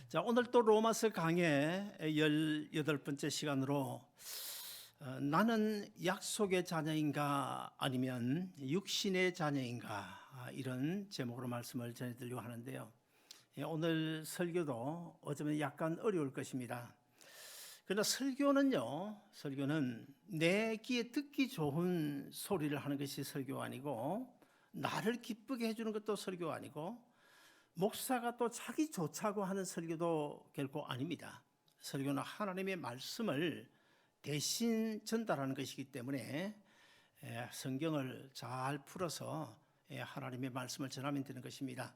자, 오늘 또 로마서 강의 18번째 시간으로 나는 약속의 자녀인가 아니면 육신의 자녀인가 이런 제목으로 말씀을 전해드리려고 하는데요. 오늘 설교도 어쩌면 약간 어려울 것입니다. 그러나 설교는 내 귀에 듣기 좋은 소리를 하는 것이 설교가 아니고, 나를 기쁘게 해주는 것도 설교가 아니고, 목사가 또 자기 좋자고 하는 설교도 결코 아닙니다. 설교는 하나님의 말씀을 대신 전달하는 것이기 때문에 성경을 잘 풀어서 하나님의 말씀을 전하면 되는 것입니다.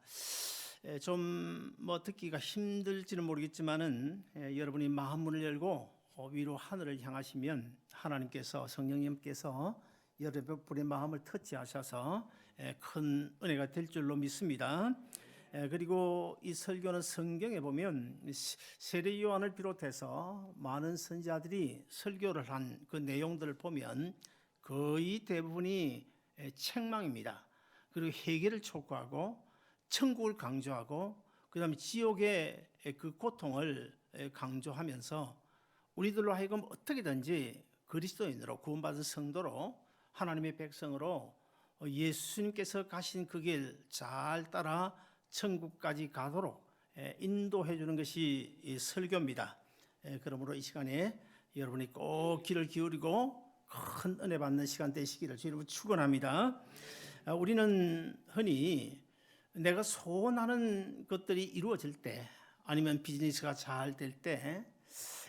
좀 듣기가 힘들지는 모르겠지만은 여러분이 마음문을 열고 위로 하늘을 향하시면 하나님께서, 성령님께서 여러분의 마음을 터치하셔서 큰 은혜가 될 줄로 믿습니다. 그리고 이 설교는 성경에 보면 세례 요한을 비롯해서 많은 선지자들이 설교를 한 그 내용들을 보면 거의 대부분이 책망입니다. 그리고 회개를 촉구하고 천국을 강조하고 그다음에 지옥의 그 고통을 강조하면서 우리들로 하여금 어떻게든지 그리스도인으로 구원받은 성도로 하나님의 백성으로 예수님께서 가신 그 길 잘 따라 천국까지 가도록 인도해 주는 것이 이 설교입니다. 그러므로 이 시간에 여러분이 꼭 귀를 기울이고 큰 은혜 받는 시간 되시기를 주님으로 축원합니다. 우리는 흔히 내가 소원하는 것들이 이루어질 때, 아니면 비즈니스가 잘 될 때,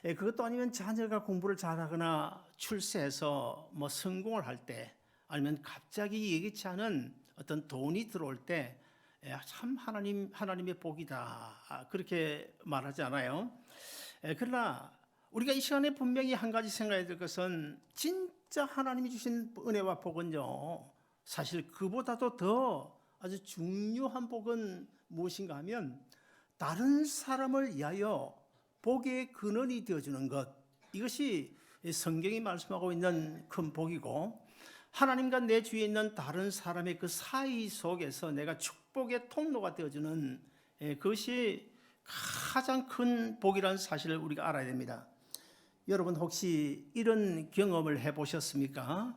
그것도 아니면 자녀가 공부를 잘하거나 출세해서 성공을 할 때, 아니면 갑자기 예기치 않은 어떤 돈이 들어올 때 참 하나님의 복이다 그렇게 말하지 않아요? 그러나 우리가 이 시간에 분명히 한 가지 생각해야 될 것은, 진짜 하나님이 주신 은혜와 복은요, 사실 그보다도 더 아주 중요한 복은 무엇인가 하면 다른 사람을 위하여 복의 근원이 되어주는 것, 이것이 성경이 말씀하고 있는 큰 복이고, 하나님과 내 주위에 있는 다른 사람의 그 사이 속에서 내가 축복의 통로가 되어주는 그것이 가장 큰 복이라는 사실을 우리가 알아야 됩니다. 여러분 혹시 이런 경험을 해보셨습니까?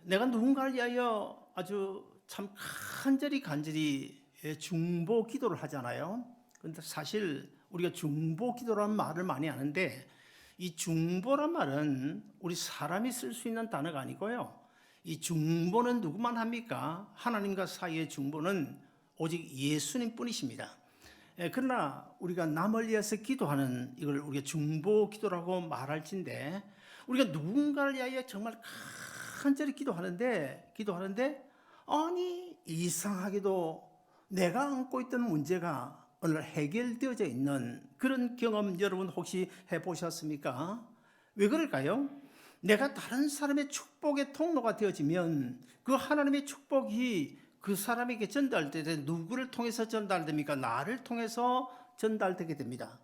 내가 누군가를 위하여 아주 참 간절히 중보 기도를 하잖아요. 그런데 사실 우리가 중보 기도라는 말을 많이 하는데, 이 중보란 말은 우리 사람이 쓸 수 있는 단어가 아니고요, 이 중보는 누구만 합니까? 하나님과 사이의 중보는 오직 예수님 뿐이십니다. 그러나 우리가 남을 위해서 기도하는 이걸 우리가 중보 기도라고 말할진데, 우리가 누군가를 위하여 정말 간절히 기도하는데 아니 이상하게도 내가 안고 있던 문제가 오늘 해결되어져 있는 그런 경험 여러분 혹시 해보셨습니까? 왜 그럴까요? 내가 다른 사람의 축복의 통로가 되어지면 그 하나님의 축복이 그 사람에게 전달될 때 누구를 통해서 전달됩니까? 나를 통해서 전달되게 됩니다.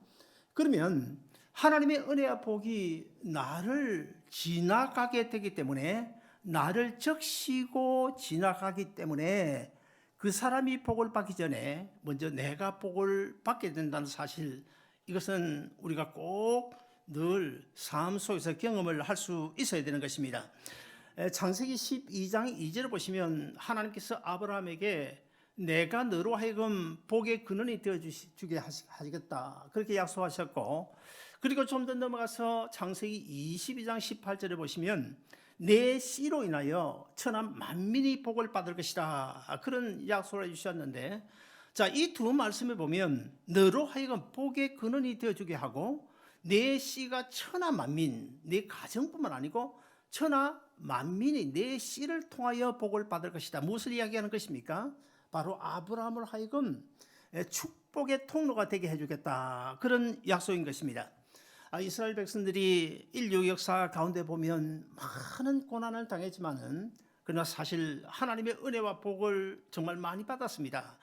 그러면 하나님의 은혜와 복이 나를 지나가게 되기 때문에, 나를 적시고 지나가기 때문에 그 사람이 복을 받기 전에 먼저 내가 복을 받게 된다는 사실, 이것은 우리가 꼭 늘 삶 속에서 경험을 할 수 있어야 되는 것입니다. 창세기 12장 2절을 보시면 하나님께서 아브라함에게 내가 너로 하여금 복의 근원이 되어주게 하시겠다 그렇게 약속하셨고, 그리고 좀 더 넘어가서 창세기 22장 18절을 보시면 내 씨로 인하여 천하 만민이 복을 받을 것이다 그런 약속을 해주셨는데, 자, 이 두 말씀을 보면 너로 하여금 복의 근원이 되어주게 하고, 내 씨가 천하 만민, 내 가정뿐만 아니고 천하 만민이 내 씨를 통하여 복을 받을 것이다. 무엇을 이야기하는 것입니까? 바로 아브라함을 하여금 축복의 통로가 되게 해주겠다 그런 약속인 것입니다. 이스라엘 백성들이 인류 역사 가운데 보면 많은 고난을 당했지만은, 그러나 사실 하나님의 은혜와 복을 정말 많이 받았습니다.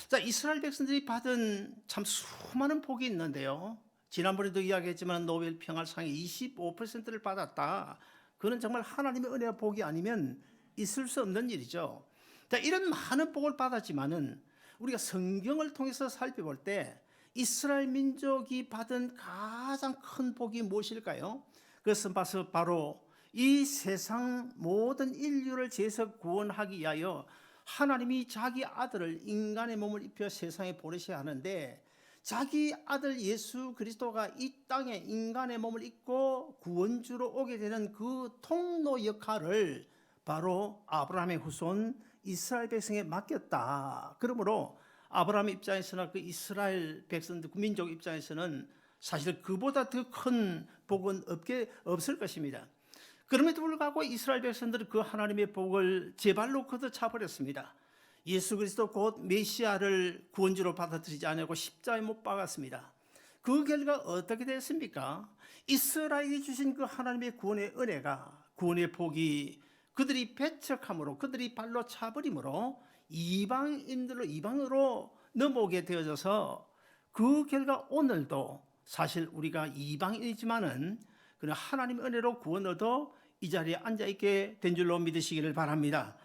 자, 이스라엘 백성들이 받은 참 수많은 복이 있는데요, 지난번에도 이야기했지만 노벨 평화상의 25%를 받았다. 그건 정말 하나님의 은혜와 복이 아니면 있을 수 없는 일이죠. 자, 이런 많은 복을 받았지만은 우리가 성경을 통해서 살펴볼 때 이스라엘 민족이 받은 가장 큰 복이 무엇일까요? 그것은 바로 이 세상 모든 인류를 죄에서 구원하기 위하여 하나님이 자기 아들을 인간의 몸을 입혀 세상에 보내셔야 하는데, 자기 아들 예수 그리스도가 이 땅에 인간의 몸을 입고 구원주로 오게 되는 그 통로 역할을 바로 아브라함의 후손 이스라엘 백성에 맡겼다. 그러므로 아브라함 입장에서나 그 이스라엘 백성들, 그 민족 입장에서는 사실 그보다 더 큰 복은 없을 것입니다. 그럼에도 불구하고 이스라엘 백성들은 그 하나님의 복을 제 발로 걷어차 버렸습니다. 예수 그리스도 곧 메시아를 구원주로 받아들이지 않고 십자가에 못 박았습니다. 그 결과 어떻게 됐습니까? 이스라엘이 주신 그 하나님의 구원의 은혜가, 구원의 복이 그들이 배척함으로, 그들이 발로 차버림으로 이방으로 넘어오게 되어져서, 그 결과 오늘도 사실 우리가 이방인이지만은 그냥 하나님의 은혜로 구원 얻어 이 자리에 앉아있게 된 줄로 믿으시기를 바랍니다.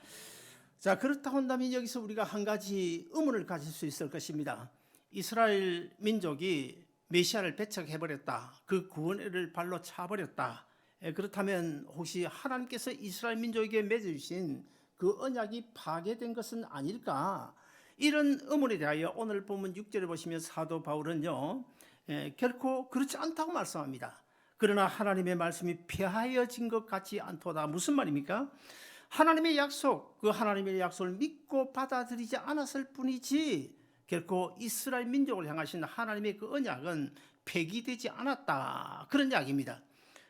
자, 그렇다 한다면 여기서 우리가 한 가지 의문을 가질 수 있을 것입니다. 이스라엘 민족이 메시아를 배척해버렸다, 그 구원을 발로 차버렸다. 그렇다면 혹시 하나님께서 이스라엘 민족에게 맺어주신 그 언약이 파괴된 것은 아닐까? 이런 의문에 대하여 오늘 본문 6절을 보시면 사도 바울은요, 결코 그렇지 않다고 말씀합니다. 그러나 하나님의 말씀이 폐하여진 것 같지 않도다. 무슨 말입니까? 하나님의 약속, 그 하나님의 약속을 믿고 받아들이지 않았을 뿐이지 결코 이스라엘 민족을 향하신 하나님의 그 언약은 폐기되지 않았다, 그런 이야기입니다.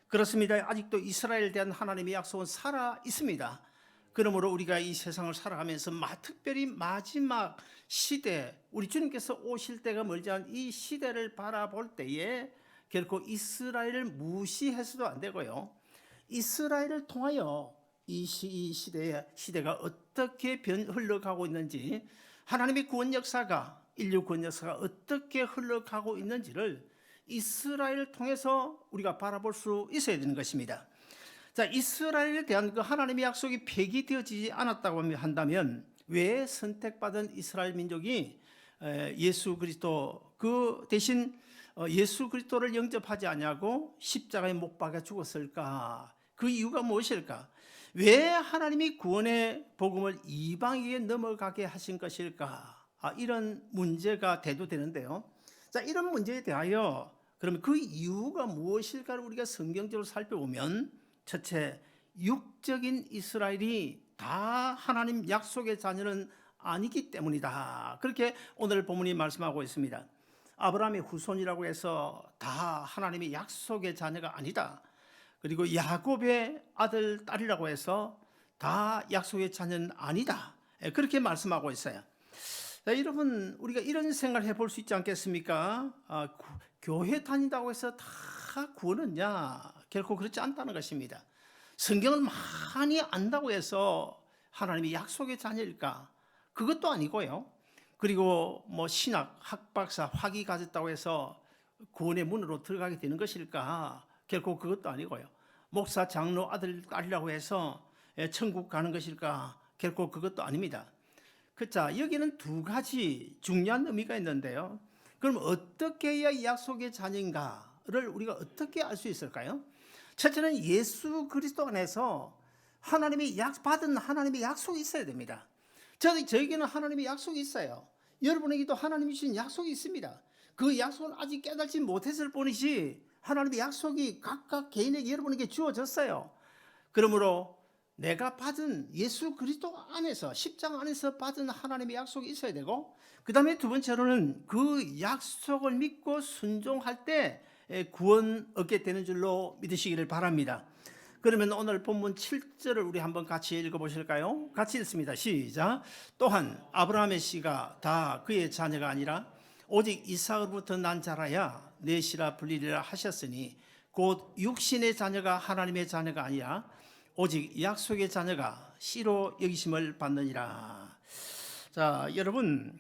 그렇습니다. 아직도 이스라엘에 대한 하나님의 약속은 살아 있습니다. 그러므로 우리가 이 세상을 살아가면서 특별히 마지막 시대, 우리 주님께서 오실 때가 멀지 않은 이 시대를 바라볼 때에 결코 이스라엘을 무시해서도 안 되고요, 이스라엘을 통하여 이 시대가 어떻게 흘러가고 있는지, 하나님의 구원 역사가, 인류 구원 역사가 어떻게 흘러가고 있는지를 이스라엘을 통해서 우리가 바라볼 수 있어야 되는 것입니다. 자, 이스라엘에 대한 그 하나님의 약속이 폐기되어지지 않았다고 한다면 왜 선택받은 이스라엘 민족이 예수 그리스도 그 대신 예수 그리스도를 영접하지 않냐고 십자가에 못 박아 죽었을까? 그 이유가 무엇일까? 왜 하나님이 구원의 복음을 이방에게 넘어가게 하신 것일까? 이런 문제가 대두되는데요. 자, 이런 문제에 대하여 그러면 그 이유가 무엇일까를 우리가 성경적으로 살펴보면, 첫째, 육적인 이스라엘이 다 하나님 약속의 자녀는 아니기 때문이다. 그렇게 오늘 본문이 말씀하고 있습니다. 아브라함의 후손이라고 해서 다 하나님의 약속의 자녀가 아니다. 그리고 야곱의 아들, 딸이라고 해서 다 약속의 자녀는 아니다. 그렇게 말씀하고 있어요. 자, 여러분, 우리가 이런 생각을 해볼 수 있지 않겠습니까? 교회 다닌다고 해서 다 구원했냐? 결코 그렇지 않다는 것입니다. 성경을 많이 안다고 해서 하나님이 약속의 자녀일까? 그것도 아니고요. 그리고 신학, 학박사, 학위 가졌다고 해서 구원의 문으로 들어가게 되는 것일까? 결코 그것도 아니고요. 목사, 장로, 아들, 딸이라고 해서 천국 가는 것일까? 결코 그것도 아닙니다. 자, 여기는 두 가지 중요한 의미가 있는데요. 그럼 어떻게 해야 이 약속의 자녀인가를 우리가 어떻게 알 수 있을까요? 첫째는 예수 그리스도 안에서 받은 하나님의 약속이 있어야 됩니다. 저에게는 하나님의 약속이 있어요. 여러분에게도 하나님이 주신 약속이 있습니다. 그 약속은 아직 깨닫지 못했을 뿐이지 하나님의 약속이 각각 개인에게, 여러분에게 주어졌어요. 그러므로 내가 받은 예수 그리스도 안에서, 십자가 안에서 받은 하나님의 약속이 있어야 되고, 그 다음에 두 번째로는 그 약속을 믿고 순종할 때 구원 얻게 되는 줄로 믿으시기를 바랍니다. 그러면 오늘 본문 7절을 우리 한번 같이 읽어보실까요? 같이 읽습니다. 시작. 또한 아브라함의 씨가 다 그의 자녀가 아니라 오직 이삭으로부터 난 자라야 내 씨라 불리리라 하셨으니, 곧 육신의 자녀가 하나님의 자녀가 아니라 오직 약속의 자녀가 씨로 여기심을 받느니라. 자, 여러분,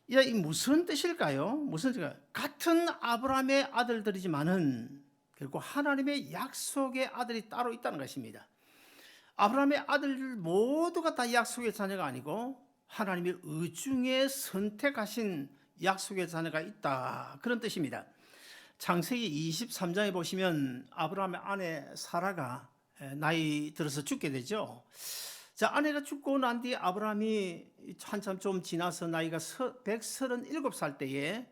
이 무슨 뜻일까요? 무슨 뜻일까요? 같은 아브라함의 아들들이지만은 결국 하나님의 약속의 아들이 따로 있다는 것입니다. 아브라함의 아들들 모두가 다 약속의 자녀가 아니고 하나님의 의중에 선택하신 약속의 자녀가 있다. 그런 뜻입니다. 창세기 23장에 보시면 아브라함의 아내 사라가 나이 들어서 죽게 되죠. 자, 아내가 죽고 난 뒤에 아브라함이 한참 좀 지나서 나이가 137살 때에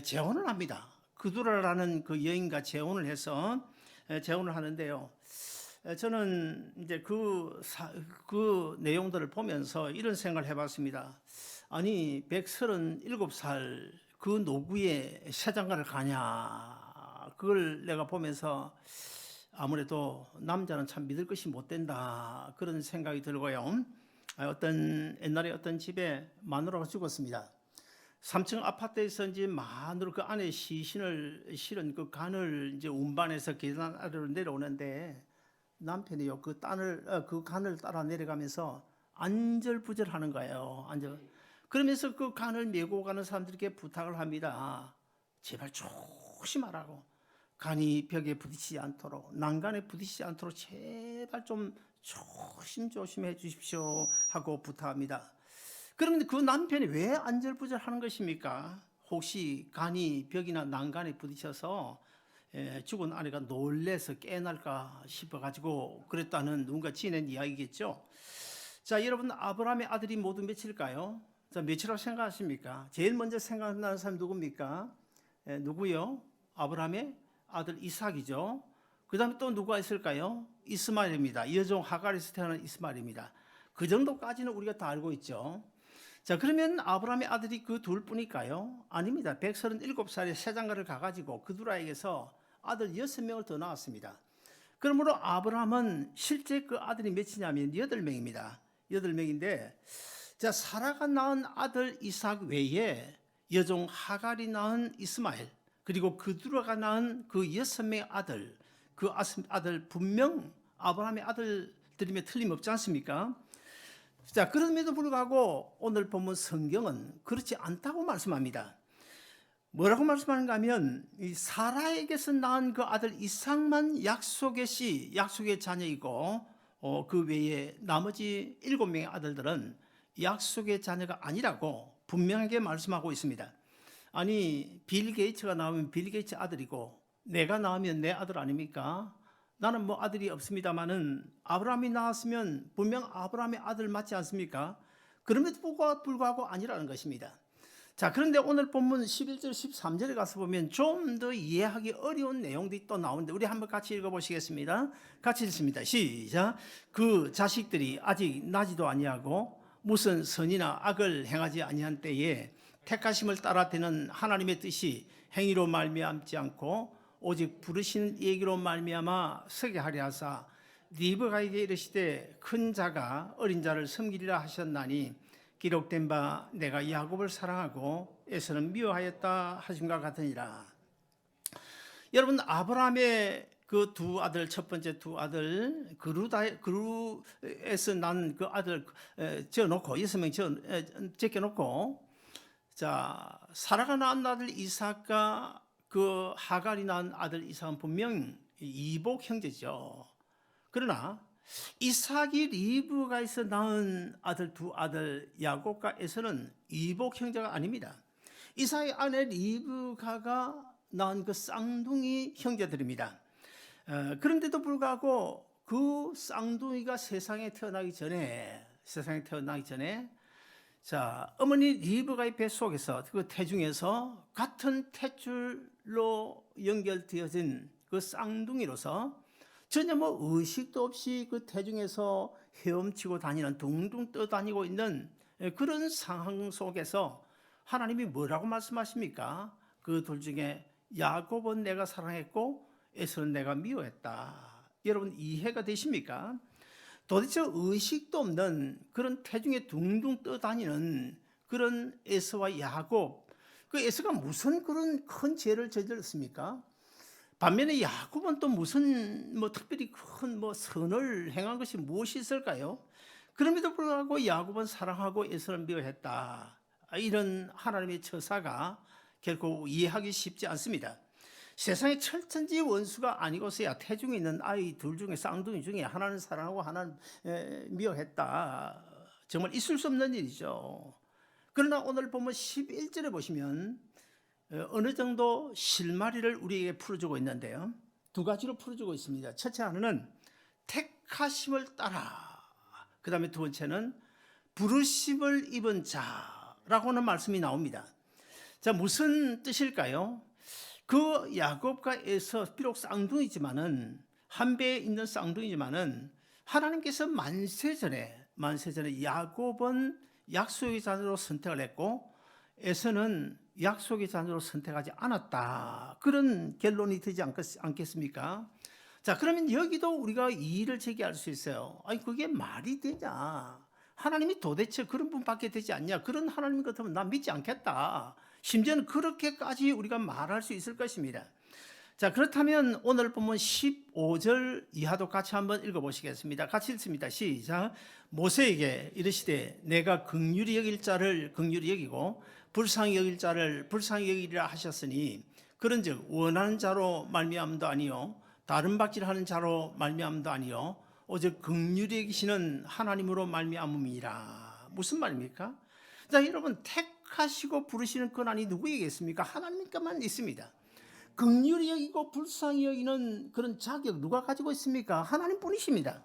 재혼을 합니다. 그두라라는 그 여인과 재혼을 해서 재혼을 하는데요. 저는 이제 그 내용들을 보면서 이런 생각을 해봤습니다. 아니 137살 그 노구에 시장가를 가냐, 그걸 내가 보면서 아무래도 남자는 참 믿을 것이 못 된다, 그런 생각이 들고요. 옛날에 어떤 집에 마누라가 죽었습니다. 3층 아파트에서 이제 마누라 그 안에 시신을 실은 그 간을 이제 운반해서 계단 아래로 내려오는데 남편이요 그 간을 따라 내려가면서 안절부절하는 거예요. 그러면서 그 간을 메고 가는 사람들에게 부탁을 합니다. 제발 조심하라고, 간이 벽에 부딪히지 않도록, 난간에 부딪히지 않도록 제발 좀 조심해 주십시오 하고 부탁합니다. 그런데 그 남편이 왜 안절부절하는 것입니까? 혹시 간이 벽이나 난간에 부딪혀서 죽은 아내가 놀래서 깨날까 싶어가지고 그랬다는 누군가 지낸 이야기겠죠. 자, 여러분, 아브라함의 아들이 모두 몇일까요? 자, 몇이라고 생각하십니까? 제일 먼저 생각나는 사람이 누굽니까? 누구요? 아브라함의 아들 이삭이죠. 그 다음에 또 누가 있을까요? 이스마엘입니다. 여종 하갈에서 태어난 이스마엘입니다. 그 정도까지는 우리가 다 알고 있죠. 자, 그러면 아브라함의 아들이 그 둘뿐일까요? 아닙니다. 137살에 세장가를 가가지고 그두라에게서 아들 6명을 더 낳았습니다. 그러므로 아브라함은 실제 그 아들이 몇이냐면 8명입니다. 8명인데, 자, 사라가 낳은 아들 이삭 외에 여종 하갈이 낳은 이스마엘, 그리고 그두라가 낳은 그 6명의 아들, 그 아들 분명 아브라함의 아들들이면 틀림없지 않습니까? 자, 그럼에도 불구하고 오늘 본문 성경은 그렇지 않다고 말씀합니다. 뭐라고 말씀하는가 하면 이 사라에게서 낳은 그 아들 이삭만 약속의 자녀이고 그 외에 나머지 7명의 아들들은 약속의 자녀가 아니라고 분명하게 말씀하고 있습니다. 아니, 빌 게이츠가 나오면 빌 게이츠 아들이고 내가 나오면 내 아들 아닙니까? 나는 뭐 아들이 없습니다마는 아브라함이 나왔으면 분명 아브라함의 아들 맞지 않습니까? 그럼에도 불구하고 아니라는 것입니다. 자, 그런데 오늘 본문 11절 13절에 가서 보면 좀 더 이해하기 어려운 내용들이 또 나오는데 우리 한번 같이 읽어보시겠습니다. 같이 읽습니다. 시작. 그 자식들이 아직 나지도 아니하고 무슨 선이나 악을 행하지 아니한 때에 택하심을 따라 되는 하나님의 뜻이 행위로 말미암지 않고 오직 부르신 얘기로 말미암아 서게 하려 하사 리브가에게 이르시되 큰 자가 어린 자를 섬기리라 하셨나니 기록된 바 내가 야곱을 사랑하고 에서는 미워하였다 하심과 같으니라. 여러분, 아브라함의 그 두 아들, 첫 번째 두 아들 그루에서 난 그 아들 지어놓고 6명 제껴놓고, 자, 사라가 낳은 아들 이삭과 그 하갈이 낳은 아들 이삭은 분명 이복 형제죠. 그러나 이삭이 리브가에서 낳은 두 아들 야곱과 에서는 이복 형제가 아닙니다. 이삭의 아내 리브가가 낳은 그 쌍둥이 형제들입니다. 그런데도 불구하고 그 쌍둥이가 세상에 태어나기 전에 자, 어머니 리브가의 뱃속에서 그 태중에서 같은 탯줄로 연결되어진 그 쌍둥이로서 전혀 뭐 의식도 없이 그 태중에서 헤엄치고 다니는, 둥둥 떠다니고 있는 그런 상황 속에서 하나님이 뭐라고 말씀하십니까? 그 둘 중에 야곱은 내가 사랑했고 에서는 내가 미워했다. 여러분, 이해가 되십니까? 도대체 의식도 없는 그런 태중에 둥둥 떠다니는 그런 에서와 야곱, 그 에서가 무슨 그런 큰 죄를 저질렀습니까? 반면에 야곱은 또 무슨 특별히 큰 선을 행한 것이 무엇이 있을까요? 그럼에도 불구하고 야곱은 사랑하고 에서를 미워했다. 이런 하나님의 처사가 결코 이해하기 쉽지 않습니다. 세상에 철천지 원수가 아니고서야 태중에 있는 아이 둘 중에 쌍둥이 중에 하나는 사랑하고 하나는 미워했다. 정말 있을 수 없는 일이죠. 그러나 오늘 보면 11절에 보시면 어느 정도 실마리를 우리에게 풀어주고 있는데요. 두 가지로 풀어주고 있습니다. 첫째 하나는 택하심을 따라, 그 다음에 두 번째는 부르심을 입은 자라고 하는 말씀이 나옵니다. 자, 무슨 뜻일까요? 그 야곱과 에서 비록 쌍둥이지만은 한 배에 있는 쌍둥이지만은 하나님께서 만세전에 야곱은 약속의 자녀로 선택을 했고 에서는 약속의 자녀로 선택하지 않았다. 그런 결론이 되지 않겠습니까? 자, 그러면 여기도 우리가 이의를 제기할 수 있어요. 아니, 그게 말이 되냐? 하나님이 도대체 그런 분밖에 되지 않냐? 그런 하나님 같으면 난 믿지 않겠다. 심지어는 그렇게까지 우리가 말할 수 있을 것입니다. 자, 그렇다면 오늘 보면 15절 이하도 같이 한번 읽어보시겠습니다. 같이 읽습니다. 시작. 모세에게 이르시되 내가 긍휼히 여길 자를 긍휼히 여기고 불쌍히 여길 자를 불쌍히 여기리라 하셨으니 그런즉 원하는 자로 말미암도 아니요 다른 박질하는 자로 말미암도 아니요 오직 긍휼히 여기시는 하나님으로 말미암음이라. 무슨 말입니까? 자, 여러분, 택하시고 부르시는 권한이 누구에게 있습니까? 하나님께만 있습니다. 긍휼히 여기고 불쌍히 여기는 그런 자격 누가 가지고 있습니까? 하나님뿐이십니다.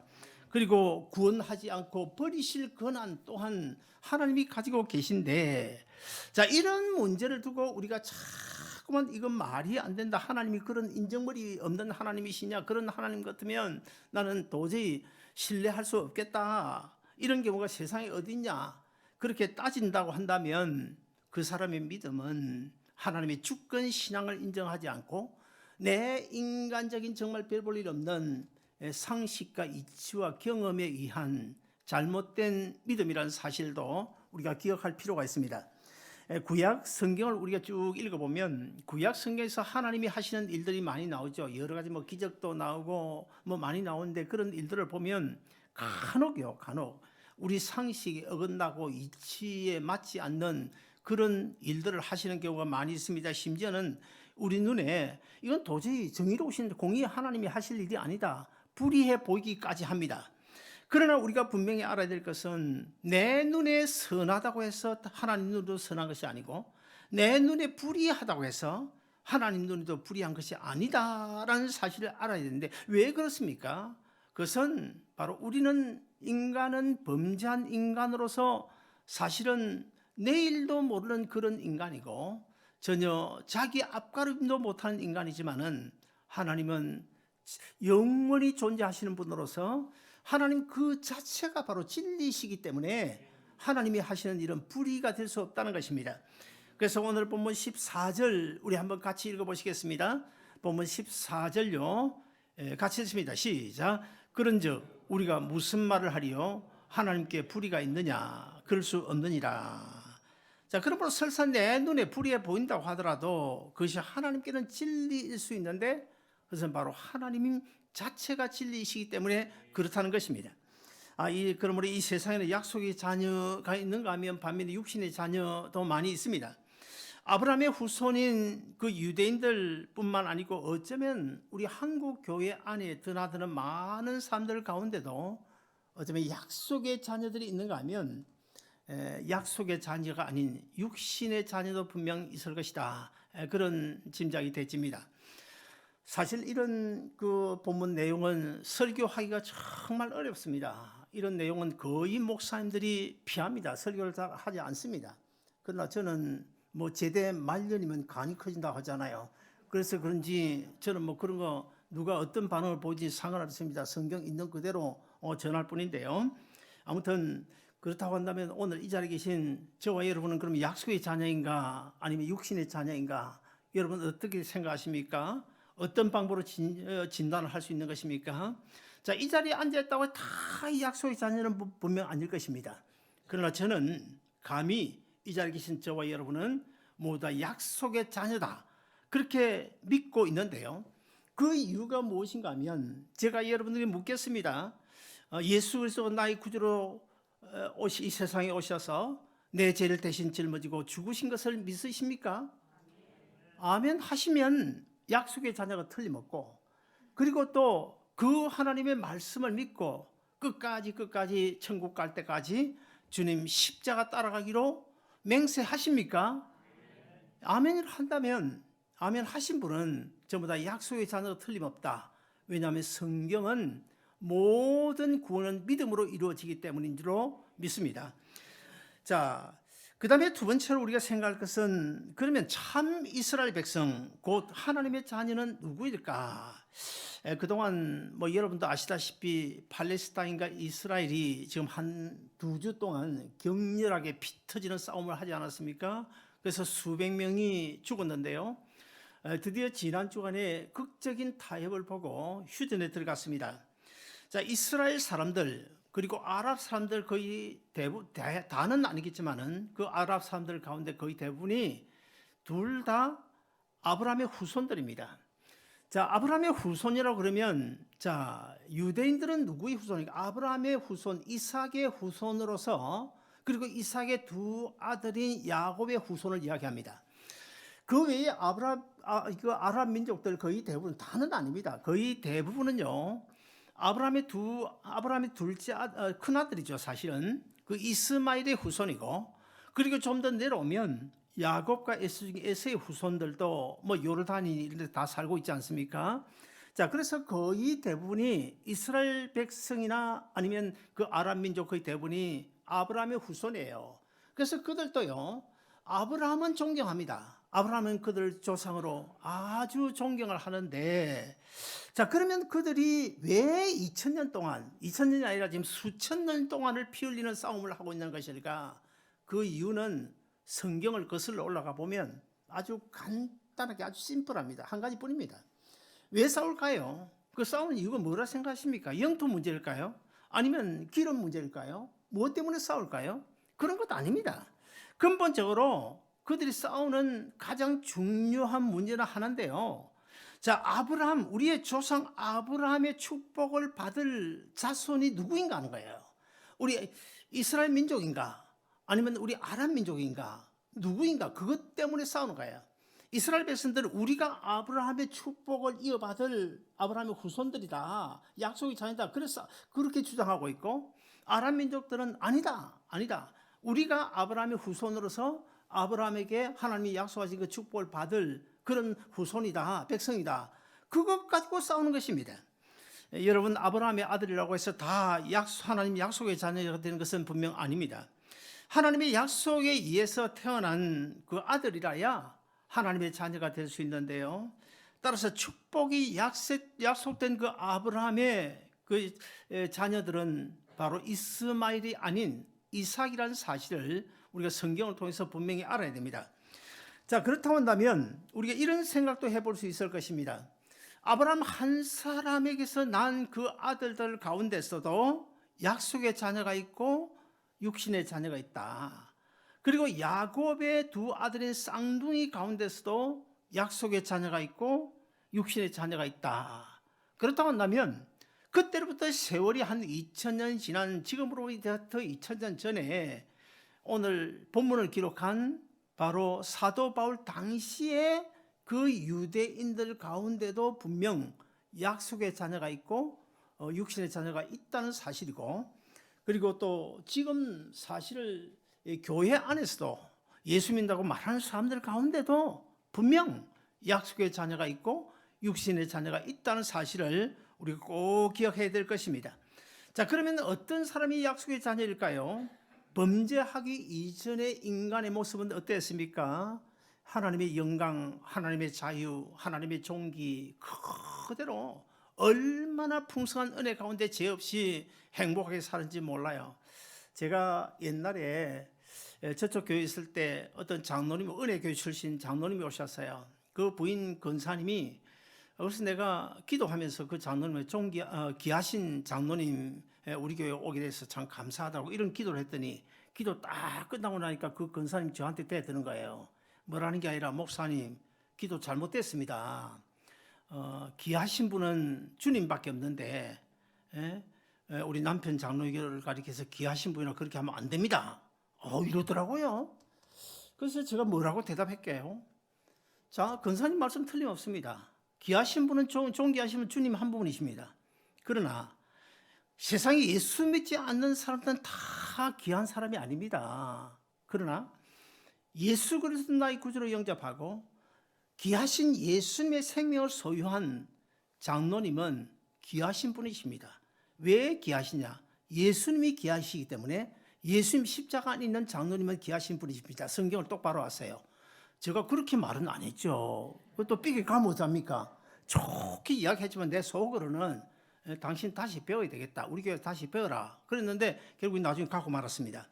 그리고 구원하지 않고 버리실 권한 또한 하나님이 가지고 계신데, 자, 이런 문제를 두고 우리가 자꾸만 이건 말이 안 된다, 하나님이 그런 인정머리 없는 하나님이시냐, 그런 하나님 같으면 나는 도저히 신뢰할 수 없겠다, 이런 경우가 세상에 어디 있냐, 그렇게 따진다고 한다면 그 사람의 믿음은 하나님의 주권 신앙을 인정하지 않고 내 인간적인 정말 별 볼 일 없는 상식과 이치와 경험에 의한 잘못된 믿음이라는 사실도 우리가 기억할 필요가 있습니다. 구약 성경을 우리가 쭉 읽어보면 구약 성경에서 하나님이 하시는 일들이 많이 나오죠. 여러 가지 뭐 기적도 나오고 뭐 많이 나오는데 그런 일들을 보면 간혹 우리 상식에 어긋나고 이치에 맞지 않는 그런 일들을 하시는 경우가 많이 있습니다. 심지어는 우리 눈에 이건 도저히 정의로우신 공의 하나님이 하실 일이 아니다, 불의해 보이기까지 합니다. 그러나 우리가 분명히 알아야 될 것은 내 눈에 선하다고 해서 하나님 눈에도 선한 것이 아니고 내 눈에 불의하다고 해서 하나님 눈에도 불의한 것이 아니다라는 사실을 알아야 되는데 왜 그렇습니까? 그것은 바로 우리는 인간은 범죄한 인간으로서 사실은 내일도 모르는 그런 인간이고 전혀 자기 앞가림도 못하는 인간이지만은 하나님은 영원히 존재하시는 분으로서 하나님 그 자체가 바로 진리시기 때문에 하나님이 하시는 일은 불의가 될 수 없다는 것입니다. 그래서 오늘 본문 14절 우리 한번 같이 읽어보시겠습니다. 본문 14절요. 같이 읽습니다. 시작. 그런즉 우리가 무슨 말을 하리요? 하나님께 불의가 있느냐? 그럴 수 없느니라. 자, 그러므로 설사 내 눈에 불의해 보인다고 하더라도 그것이 하나님께는 진리일 수 있는데 그것은 바로 하나님 자체가 진리이시기 때문에 그렇다는 것입니다. 그러므로 이 세상에는 약속의 자녀가 있는가 하면 반면에 육신의 자녀도 많이 있습니다. 아브라함의 후손인 그 유대인들 뿐만 아니고 어쩌면 우리 한국 교회 안에 드나드는 많은 사람들 가운데도 어쩌면 약속의 자녀들이 있는가 하면 약속의 자녀가 아닌 육신의 자녀도 분명 있을 것이다, 그런 짐작이 되집니다. 사실 이런 그 본문 내용은 설교하기가 정말 어렵습니다. 이런 내용은 거의 목사님들이 피합니다. 설교를 잘 하지 않습니다. 그러나 저는 뭐 제대 말년이면 간이 커진다고 하잖아요. 그래서 그런지 저는 뭐 그런 거 누가 어떤 반응을 보지 상관없습니다. 성경 있는 그대로 전할 뿐인데요. 아무튼 그렇다고 한다면 오늘 이 자리에 계신 저와 여러분은 그럼 약속의 자녀인가 아니면 육신의 자녀인가, 여러분 어떻게 생각하십니까? 어떤 방법으로 진단을 할 수 있는 것입니까? 자, 이 자리에 앉아있다고 다 이 약속의 자녀는 분명 아닐 것입니다. 그러나 저는 감히 이 자리에 계신 저와 여러분은 모두 다 약속의 자녀다, 그렇게 믿고 있는데요. 그 이유가 무엇인가 하면 제가 여러분들이 묻겠습니다. 예수 그리스도가 나의 구주로 이 세상에 오셔서 내 죄를 대신 짊어지고 죽으신 것을 믿으십니까? 아멘 하시면 약속의 자녀가 틀림없고, 그리고 또 그 하나님의 말씀을 믿고 끝까지 천국 갈 때까지 주님 십자가 따라가기로 맹세하십니까? 아멘을 한다면, 아멘 하신 분은 전부 다 약속의 자녀가 틀림없다. 왜냐하면 성경은 모든 구원은 믿음으로 이루어지기 때문인 줄로 믿습니다. 자, 그 다음에 두 번째로 우리가 생각할 것은, 그러면 참 이스라엘 백성, 곧 하나님의 자녀는 누구일까? 그동안 여러분도 아시다시피 팔레스타인과 이스라엘이 지금 한 2주 동안 격렬하게 피 터지는 싸움을 하지 않았습니까? 그래서 수백 명이 죽었는데요. 드디어 지난 주간에 극적인 타협을 보고 휴전에 들어갔습니다. 자, 이스라엘 사람들 그리고 아랍 사람들 거의 대부분, 다는 아니겠지만은 그 아랍 사람들 가운데 거의 대부분이 둘 다 아브라함의 후손들입니다. 자, 아브라함의 후손이라고 그러면, 자, 유대인들은 누구의 후손인가? 아브라함의 후손, 이삭의 후손으로서, 그리고 이삭의 두 아들인 야곱의 후손을 이야기합니다. 그 외에 아랍 민족들 거의 대부분, 다는 아닙니다. 거의 대부분은요, 아브라함의 둘째 큰 아들이죠. 사실은 그 이스마엘의 후손이고, 그리고 좀 더 내려오면 야곱과 에서의 후손들도 요르단이 이런 데 다 살고 있지 않습니까? 자, 그래서 거의 대부분이 이스라엘 백성이나 아니면 그 아랍 민족 거의 대부분이 아브라함의 후손이에요. 그래서 그들도요, 아브라함은 존경합니다. 아브라함은 그들 조상으로 아주 존경을 하는데, 자, 그러면 그들이 왜 2000년 동안, 2000년이 아니라 지금 수천 년 동안을 피 흘리는 싸움을 하고 있는 것일까? 그 이유는 성경을 거슬러 올라가 보면 아주 간단하게, 아주 심플합니다. 한 가지뿐입니다. 왜 싸울까요? 그 싸우는 이유가 뭐라 생각하십니까? 영토 문제일까요? 아니면 기름 문제일까요? 무엇 때문에 싸울까요? 그런 것도 아닙니다. 근본적으로 그들이 싸우는 가장 중요한 문제는 하나인데요. 자, 아브라함, 우리의 조상 아브라함의 축복을 받을 자손이 누구인가 하는 거예요. 우리 이스라엘 민족인가? 아니면 우리 아랍 민족인가? 누구인가? 그것 때문에 싸우는 거예요. 이스라엘 백성들은 우리가 아브라함의 축복을 이어받을 아브라함의 후손들이다, 약속의 자녀다, 그래서 그렇게 주장하고 있고, 아랍 민족들은 아니다. 우리가 아브라함의 후손으로서 아브라함에게 하나님이 약속하신 그 축복을 받을 그런 후손이다, 백성이다. 그것 가지고 싸우는 것입니다. 여러분, 아브라함의 아들이라고 해서 다 하나님 약속의 자녀가 되는 것은 분명 아닙니다. 하나님의 약속에 의해서 태어난 그 아들이라야 하나님의 자녀가 될 수 있는데요. 따라서 축복이 약속된 그 아브라함의 그 자녀들은 바로 이스마엘이 아닌 이삭이라는 사실을 우리가 성경을 통해서 분명히 알아야 됩니다. 자, 그렇다고 한다면 우리가 이런 생각도 해볼 수 있을 것입니다. 아브라함 한 사람에게서 난 그 아들들 가운데서도 약속의 자녀가 있고 육신의 자녀가 있다. 그리고 야곱의 두 아들인 쌍둥이 가운데서도 약속의 자녀가 있고 육신의 자녀가 있다. 그렇다고 한다면 그때로부터 세월이 한 2000년 지난 지금으로부터 2000년 전에 오늘 본문을 기록한 바로 사도 바울 당시에 그 유대인들 가운데도 분명 약속의 자녀가 있고 육신의 자녀가 있다는 사실이고, 그리고 또 지금 사실을 교회 안에서도 예수 믿는다고 말하는 사람들 가운데도 분명 약속의 자녀가 있고 육신의 자녀가 있다는 사실을 우리가 꼭 기억해야 될 것입니다. 자, 그러면 어떤 사람이 약속의 자녀일까요? 범죄하기 이전의 인간의 모습은 어땠습니까? 하나님의 영광, 하나님의 자유, 하나님의 존귀 그대로 얼마나 풍성한 은혜 가운데 죄 없이 행복하게 사는지 몰라요. 제가 옛날에 저쪽 교회 있을 때 어떤 장로님, 은혜교회 출신 장로님이 오셨어요. 그 부인 권사님이, 그래서 내가 기도하면서 그 장로님의 귀하신 장로님 우리 교회 오게 돼서 참 감사하다고 이런 기도를 했더니, 기도 딱 끝나고 나니까 그 권사님 저한테 대드는 거예요. 뭐라는 게 아니라, 목사님 기도 잘못됐습니다. 귀하신 분은 주님밖에 없는데 우리 남편 장로교를 가리켜서 귀하신 분이라 그렇게 하면 안 됩니다. 이러더라고요. 그래서 제가 뭐라고 대답할게요? 자, 권사님 말씀 틀림없습니다. 귀하신 분은 존귀하신 분 주님 한 분이십니다. 그러나 세상에 예수 믿지 않는 사람들은 다 귀한 사람이 아닙니다. 그러나 예수 그리스도 나의 구주로 영접하고 귀하신 예수님의 생명을 소유한 장로님은 귀하신 분이십니다. 왜 귀하시냐? 예수님이 귀하시기 때문에 예수님 십자가 안에 있는 장로님은 귀하신 분이십니다. 성경을 똑바로 하세요. 제가 그렇게 말은 안 했죠. 그것도 삐게 가면 어떡합니까? 좋게 이야기했지만 내 속으로는 당신 다시 배워야 되겠다. 우리 교회 다시 배워라. 그랬는데 결국 나중에 갖고 말았습니다.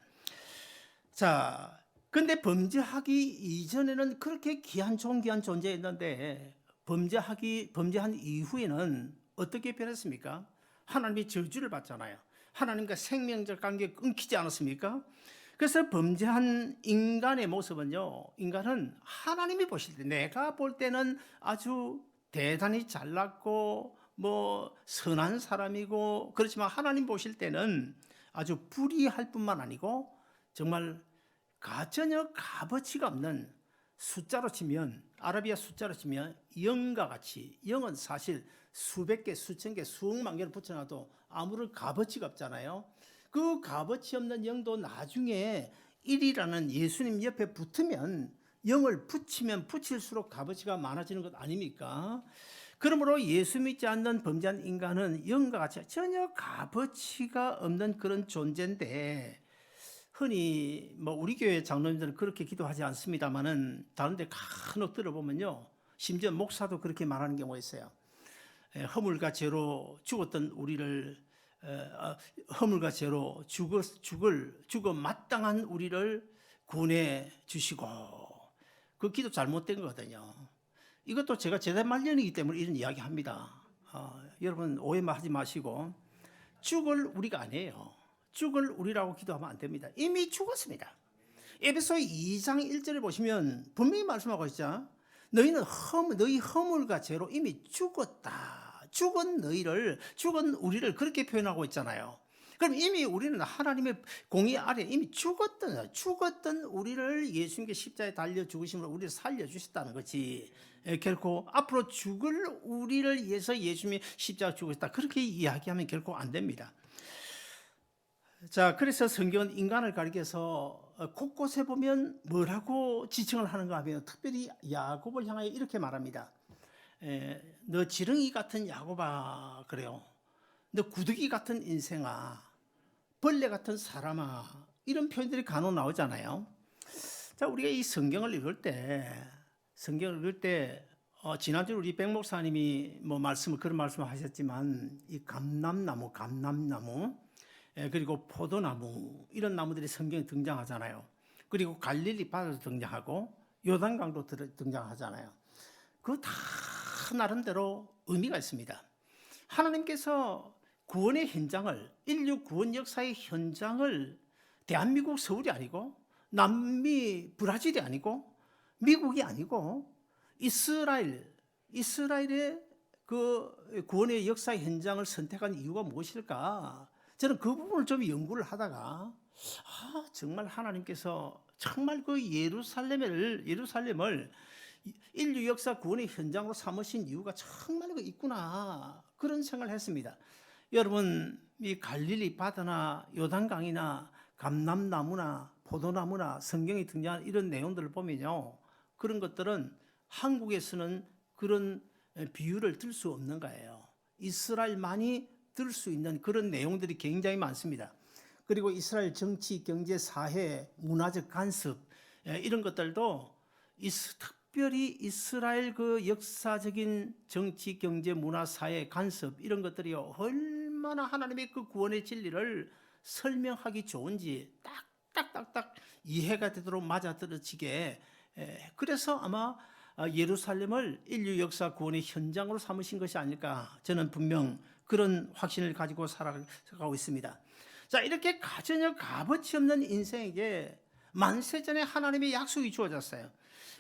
자, 근데 범죄하기 이전에는 그렇게 귀한 존귀한 존재였는데 범죄한 이후에는 어떻게 변했습니까? 하나님이 저주를 받잖아요. 하나님과 생명적 관계 끊기지 않았습니까? 그래서 범죄한 인간의 모습은요, 인간은 하나님이 보실 때, 내가 볼 때는 아주 대단히 잘났고 선한 사람이고, 그렇지만 하나님 보실 때는 아주 불의할 뿐만 아니고 정말 전혀 값어치가 없는, 숫자로 치면, 아라비아 숫자로 치면 0과 같이, 0은 사실 수백 개, 수천 개, 수억만 개를 붙여놔도 아무런 값어치가 없잖아요. 그 값어치 없는 0도 나중에 1이라는 예수님 옆에 붙으면, 0을 붙이면 붙일수록 값어치가 많아지는 것 아닙니까? 그러므로 예수 믿지 않는 범죄한 인간은 0과 같이 전혀 값어치가 없는 그런 존재인데, 흔히 우리 교회 장로님들은 그렇게 기도하지 않습니다만은 다른 데 간혹 들어보면요, 심지어 목사도 그렇게 말하는 경우가 있어요. 허물과 죄로 죽었던 우리를, 허물과 죄로 죽어 마땅한 우리를 구원해 주시고, 그 기도 잘못된 거거든요. 이것도 제가 제대 말년이기 때문에 이런 이야기 합니다. 여러분 오해하지 마시고, 죽을 우리가 아니에요. 죽을 우리라고 기도하면 안 됩니다. 이미 죽었습니다. 에베소 2장 1절을 보시면 분명히 말씀하고 있죠. 너희 허물과 죄로 이미 죽었다. 죽은 우리를 그렇게 표현하고 있잖아요. 그럼 이미 우리는 하나님의 공의 아래 이미 죽었던 우리를 예수님께 십자가에 달려 죽으심으로 우리를 살려주셨다는 거지. 결코 앞으로 죽을 우리를 위해서 예수님이 십자가 죽으셨다, 그렇게 이야기하면 결코 안 됩니다. 자, 그래서 성경은 인간을 가리켜서 곳곳에 보면 뭐라고 지칭을 하는가 하면, 특별히 야곱을 향하여 이렇게 말합니다. 너 지렁이 같은 야곱아, 그래요. 너 구더기 같은 인생아, 벌레 같은 사람아, 이런 표현들이 간혹 나오잖아요. 자, 우리가 이 성경을 읽을 때 지난주 우리 백 목사님이 그런 말씀을 하셨지만, 이 감람나무, 그리고 포도나무, 이런 나무들이 성경에 등장하잖아요. 그리고 갈릴리 바다도 등장하고 요단강도 등장하잖아요. 그거 다 나름대로 의미가 있습니다. 하나님께서 구원의 현장을, 인류 구원 역사의 현장을 대한민국 서울이 아니고 남미 브라질이 아니고 미국이 아니고 이스라엘의 그 구원의 역사의 현장을 선택한 이유가 무엇일까? 저는 그 부분을 좀 연구를 하다가 정말 하나님께서 정말 그 예루살렘을 인류 역사 구원의 현장으로 삼으신 이유가 정말 있구나, 그런 생각을 했습니다. 여러분, 이 갈릴리 바다나 요단강이나 감람나무나 포도나무나 성경에 등장하는 이런 내용들을 보면요, 그런 것들은 한국에서는 그런 비유를 들 수 없는 거예요. 이스라엘만이 들 수 있는 그런 내용들이 굉장히 많습니다. 그리고 이스라엘 정치, 경제, 사회, 문화적 간섭, 이런 것들도 특별히 이스라엘 그 역사적인 정치, 경제, 문화, 사회, 간섭, 이런 것들이 얼마나 하나님의 그 구원의 진리를 설명하기 좋은지 딱딱딱딱 이해가 되도록 맞아떨어지게, 그래서 아마 예루살렘을 인류 역사 구원의 현장으로 삼으신 것이 아닐까, 저는 분명 그런 확신을 가지고 살아가고 있습니다. 자, 이렇게 전혀 값어치 없는 인생에게 만세전에 하나님의 약속이 주어졌어요.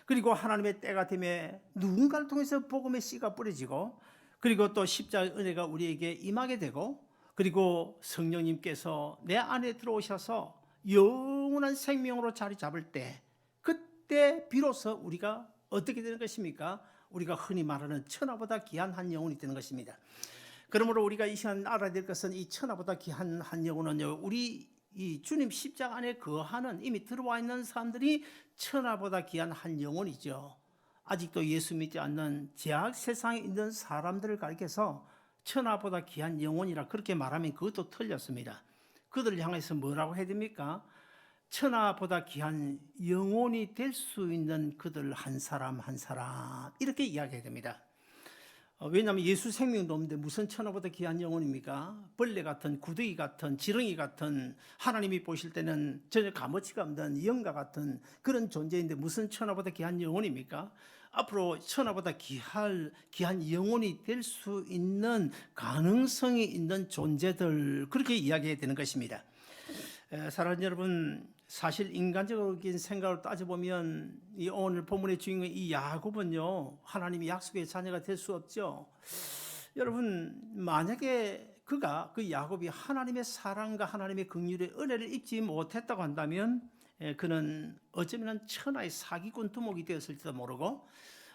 그리고 하나님의 때가 되면 누군가를 통해서 복음의 씨가 뿌려지고, 그리고 또 십자가의 은혜가 우리에게 임하게 되고, 그리고 성령님께서 내 안에 들어오셔서 영원한 생명으로 자리 잡을 때, 그때 비로소 우리가 어떻게 되는 것입니까? 우리가 흔히 말하는 천하보다 귀한 한 영혼이 되는 것입니다. 그러므로 우리가 이 시간 알아야 될 것은, 이 천하보다 귀한 한 영혼은요, 우리 이 주님 십자가 안에 거하는 이미 들어와 있는 사람들이 천하보다 귀한 한 영혼이죠. 아직도 예수 믿지 않는 제약 세상에 있는 사람들을 가리켜서 천하보다 귀한 영혼이라 그렇게 말하면 그것도 틀렸습니다. 그들을 향해서 뭐라고 해야 됩니까? 천하보다 귀한 영혼이 될 수 있는 그들 한 사람 한 사람 이렇게 이야기해야 됩니다. 왜냐하면 예수 생명도 없는데 무슨 천하보다 귀한 영혼입니까? 벌레 같은, 구더기 같은, 지렁이 같은, 하나님이 보실 때는 전혀 값어치가 없는 영과 같은 그런 존재인데 무슨 천하보다 귀한 영혼입니까? 앞으로 천하보다 귀한 영혼이 될 수 있는 가능성이 있는 존재들, 그렇게 이야기해야 되는 것입니다. 사랑하는 여러분, 사실 인간적인 생각을 따져보면 이 오늘 본문의 주인공 이 야곱은요, 하나님이 약속의 자녀가 될 수 없죠. 여러분, 만약에 그 야곱이 하나님의 사랑과 하나님의 긍휼의 은혜를 입지 못했다고 한다면 그는 어쩌면 천하의 사기꾼 두목이 되었을지도 모르고,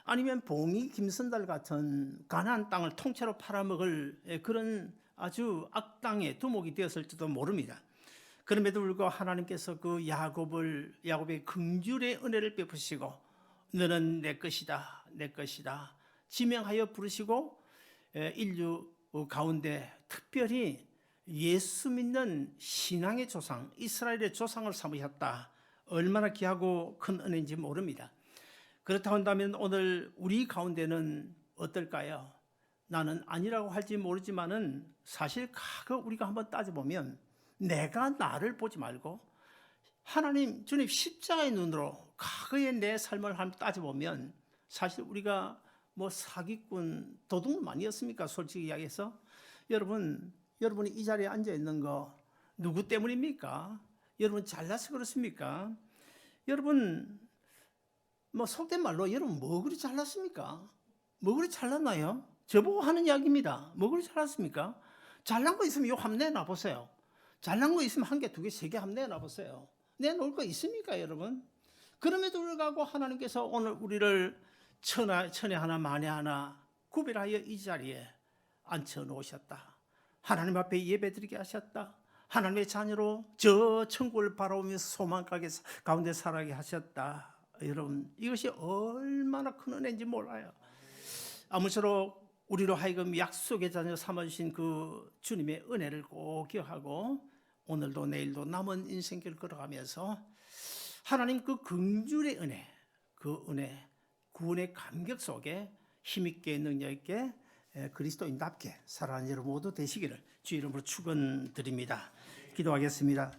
아니면 봉이 김선달 같은 가나안 땅을 통째로 팔아먹을 그런 아주 악당의 두목이 되었을지도 모릅니다. 그럼에도 불구하고 하나님께서 그 야곱의 긍휼의 은혜를 베푸시고 너는 내 것이다, 내 것이다 지명하여 부르시고 인류 가운데 특별히 예수 믿는 신앙의 조상, 이스라엘의 조상을 삼으셨다. 얼마나 귀하고 큰 은혜인지 모릅니다. 그렇다고 한다면 오늘 우리 가운데는 어떨까요? 나는 아니라고 할지 모르지만은 사실 우리가 한번 따져보면 내가 나를 보지 말고 하나님 주님 십자가의 눈으로 과거의 내 삶을 한번 따져보면 사실 우리가 뭐 사기꾼 도둑놈 아니었습니까? 솔직히 이야기해서 여러분이 이 자리에 앉아 있는 거 누구 때문입니까? 여러분 잘나서 그렇습니까? 여러분 뭐 속된 말로 여러분 뭐 그리 잘났습니까? 뭐 그리 잘났나요? 저보고 하는 이야기입니다. 뭐 그리 잘났습니까? 잘난 거 있으면 요 한번 내놔 보세요. 잘난 거 있으면 한 개, 두 개, 세 개 한번 내놔 보세요. 내놓을 거 있습니까, 여러분? 그럼에도 불구하고 하나님께서 오늘 우리를 천에 하나 만에 하나 구별하여 이 자리에 앉혀 놓으셨다. 하나님 앞에 예배드리게 하셨다. 하나님의 자녀로 저 천국을 바라보면서 소망 가운데 살아가게 하셨다. 여러분, 이것이 얼마나 큰 은혜인지 몰라요. 아무쪼록 우리로 하여금 약속의 자녀 삼아주신 그 주님의 은혜를 꼭 기억하고 오늘도 내일도 남은 인생길 걸어가면서 하나님 그 긍휼의 은혜, 그 은혜, 구원의 감격 속에 힘있게 능력있게 그리스도인답게 살아가는 여러분 모두 되시기를 주 이름으로 축원드립니다. 기도하겠습니다.